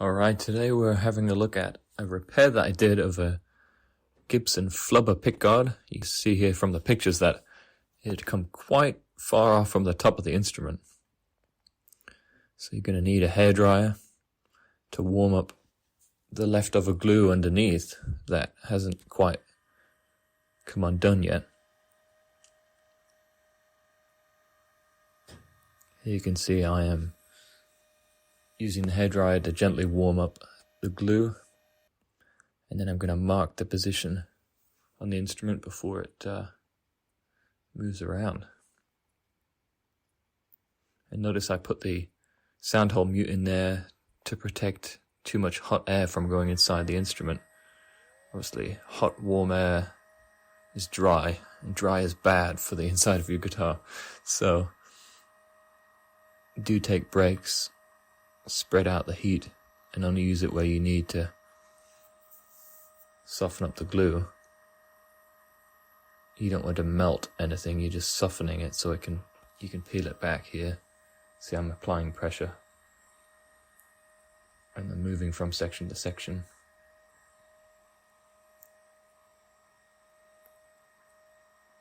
Alright, today we're having a look at a repair that I did of a Gibson flubber pickguard. You can see here from the pictures that it had come quite far off from the top of the instrument. So you're going to need a hairdryer to warm up the leftover glue underneath that hasn't quite come undone yet. Here you can see I am using the hairdryer to gently warm up the glue, and then I'm going to mark the position on the instrument before it moves around. And notice I put the sound hole mute in there to protect too much hot air from going inside the instrument. Obviously, hot, warm air is dry, and dry is bad for the inside of your guitar. So, do take breaks, spread out the heat, and only use it where you need to soften up the glue. You don't want to melt anything, you're just softening it so you can peel it back here. See, I'm applying pressure and then moving from section to section.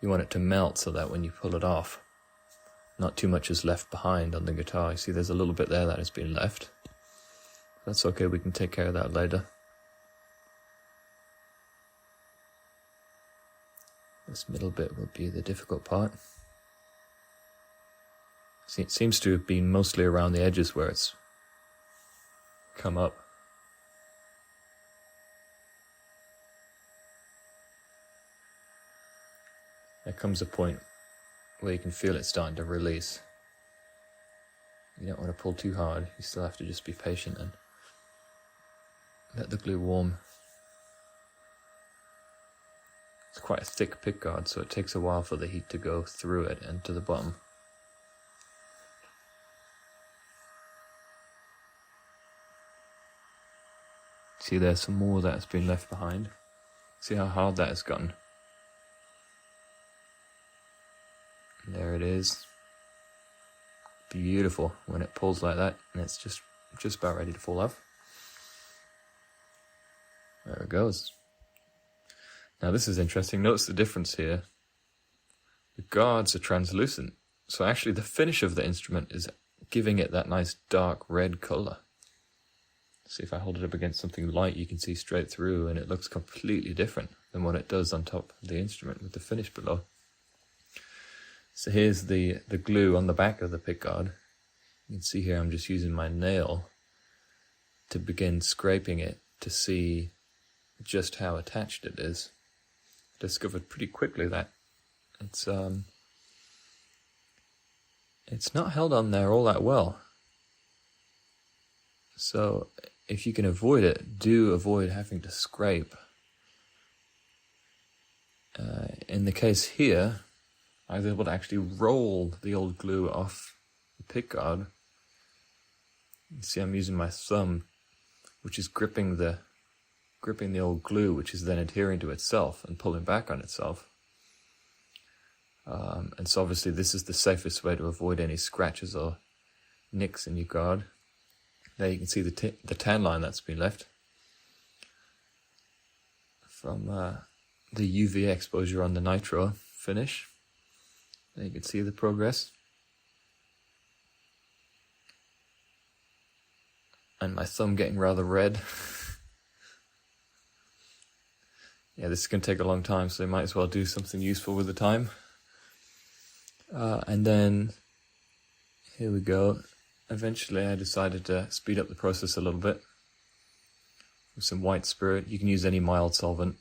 You want it to melt so that when you pull it off, not too much is left behind on the guitar. You see there's a little bit there that has been left. That's okay, we can take care of that later. This middle bit will be the difficult part. See, it seems to have been mostly around the edges where it's come up. There comes a point where you can feel it starting to release. You don't want to pull too hard, you still have to just be patient and let the glue warm. It's quite a thick pickguard, so it takes a while for the heat to go through it and to the bottom. See, there's some more that's been left behind. See how hard that has gotten. And there it is. Beautiful when it pulls like that, and it's just about ready to fall off. There it goes. Now this is interesting. Notice the difference here. The guards are translucent, so actually the finish of the instrument is giving it that nice dark red color. See, if I hold it up against something light, you can see straight through, and it looks completely different than what it does on top of the instrument with the finish below. So here's the glue on the back of the pickguard. You can see here I'm just using my nail to begin scraping it to see just how attached it is. I discovered pretty quickly that it's not held on there all that well. So if you can avoid it, do avoid having to scrape. In the case here, I was able to actually roll the old glue off the pickguard. You see I'm using my thumb, which is gripping the old glue, which is then adhering to itself and pulling back on itself. And so obviously this is the safest way to avoid any scratches or nicks in your guard. There you can see the tan line that's been left from the UV exposure on the nitro finish. There you can see the progress. And my thumb getting rather red. Yeah, this is going to take a long time, so I might as well do something useful with the time. And then, here we go. Eventually I decided to speed up the process a little bit with some white spirit. You can use any mild solvent.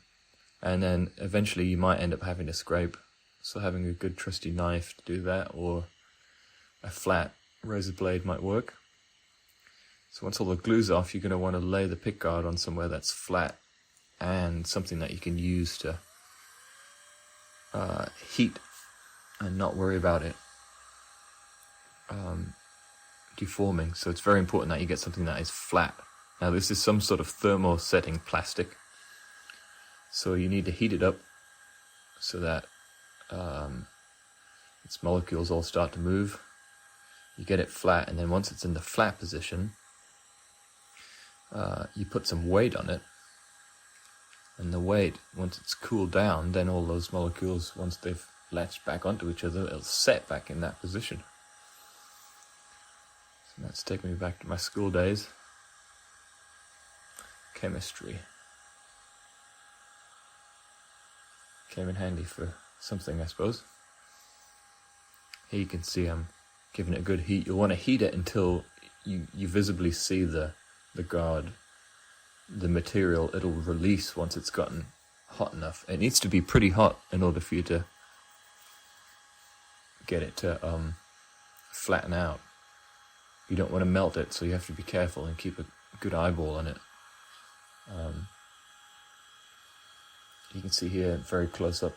And then eventually you might end up having to scrape. So having a good trusty knife to do that, or a flat razor blade might work. So once all the glue's off, you're going to want to lay the pickguard on somewhere that's flat and something that you can use to heat and not worry about it deforming. So it's very important that you get something that is flat. Now this is some sort of thermosetting plastic, so you need to heat it up so that its molecules all start to move. You get it flat, and then once it's in the flat position, you put some weight on it, and the weight, once it's cooled down, then all those molecules, once they've latched back onto each other, it'll set back in that position. So that's taking me back to my school days. Chemistry. Came in handy for something, I suppose. Here you can see I'm giving it a good heat. You'll want to heat it until you visibly see the guard, the material. It'll release once it's gotten hot enough. It needs to be pretty hot in order for you to get it to flatten out. You don't want to melt it, so you have to be careful and keep a good eyeball on it. You can see here, very close up,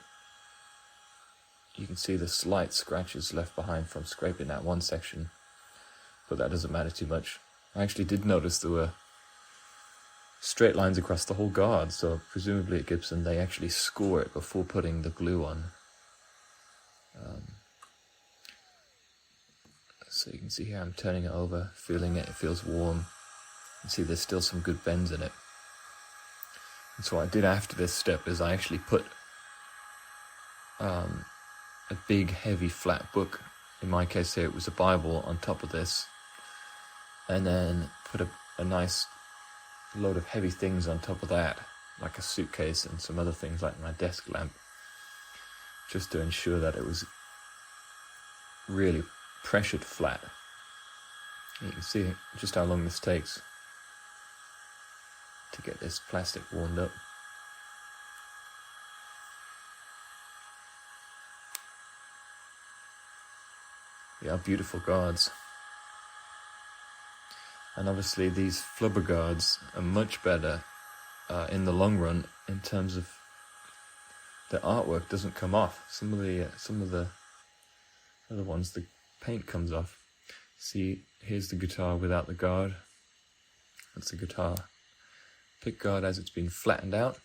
you can see the slight scratches left behind from scraping that one section, but that doesn't matter too much. I actually did notice there were straight lines across the whole guard, so presumably at Gibson they actually score it before putting the glue on. So you can see here I'm turning it over, feeling it, it feels warm. You can see there's still some good bends in it. And so what I did after this step is I actually put a big heavy flat book, in my case here it was a Bible, on top of this, and then put a nice load of heavy things on top of that, like a suitcase and some other things like my desk lamp, just to ensure that it was really pressured flat. And you can see just how long this takes to get this plastic warmed up. Yeah, beautiful guards. And obviously these flubber guards are much better in the long run in terms of the artwork doesn't come off. Some of the other ones, the paint comes off. See, here's the guitar without the guard. That's the guitar pickguard as it's been flattened out.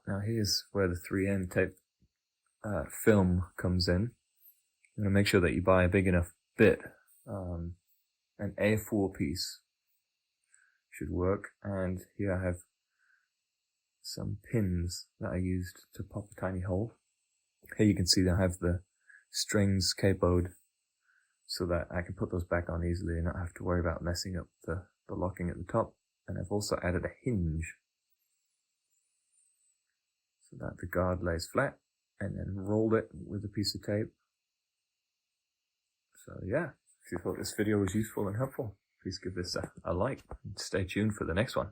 Now here's where the 3M tape film comes in. You want to make sure that you buy a big enough bit. An A4 piece should work, and here I have some pins that I used to pop a tiny hole. Here you can see that I have the strings capoed so that I can put those back on easily and not have to worry about messing up the locking at the top. And I've also added a hinge so that the guard lays flat, and then rolled it with a piece of tape. So yeah, if you thought this video was useful and helpful, please give this a like and stay tuned for the next one.